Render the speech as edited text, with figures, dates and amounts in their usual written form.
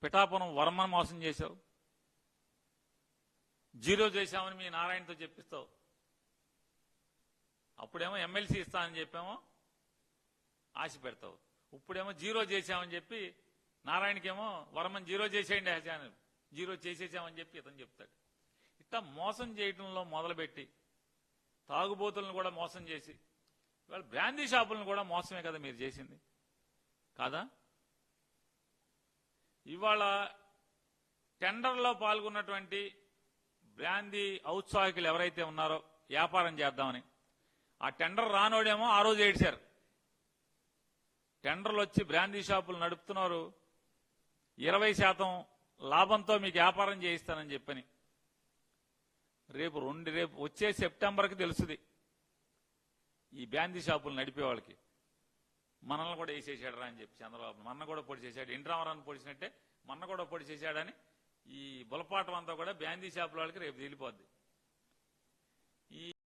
పిఠాపురం వర్మను మోసం చేశావు, జీరో చేశామని మీ నారాయణతో చెప్పిస్తావు. అప్పుడేమో ఎమ్మెల్సీ ఇస్తానని చెప్పేమో ఆశ పెడతావు. ఇప్పుడేమో జీరో చేశామని చెప్పి నారాయణకేమో వర్మని జీరో చేసేయండి హజాను జీరో చేసేసామని చెప్పి ఇతను చెప్తాడు. ఇట్లా మోసం చేయడంలో మొదలుపెట్టి తాగుబోతులను కూడా మోసం చేసి ఇవాళ బ్రాందీ షాపులను కూడా మోసమే కదా మీరు చేసింది కాదా? ఇవాళ టెండర్లో పాల్గొన్నటువంటి బ్రాందీ ఔత్సాహికులు ఎవరైతే ఉన్నారో వ్యాపారం చేద్దామని ఆ టెండర్ రానోడేమో ఆ రోజు ఏడ్చారు. టెండర్లు వచ్చి బ్రాందీ షాపులు నడుపుతున్నారు, 20% లాభంతో మీకు వ్యాపారం చేయిస్తానని చెప్పని. రేపు వచ్చే సెప్టెంబర్కి తెలుస్తుంది ఈ బ్రాందీ షాపులు నడిపే వాళ్ళకి మనల్ని కూడా వేసేసాడు రా అని చెప్పి చంద్రబాబు మన్న కూడా పొడి చేశాడు, ఇంద్రావరాన్ని పొడిచినట్టే మన్న కూడా పొడి చేశాడని ఈ బులపాటం అంతా కూడా బ్రాందీ షాపుల వాళ్ళకి రేపు తెలిపోద్ది.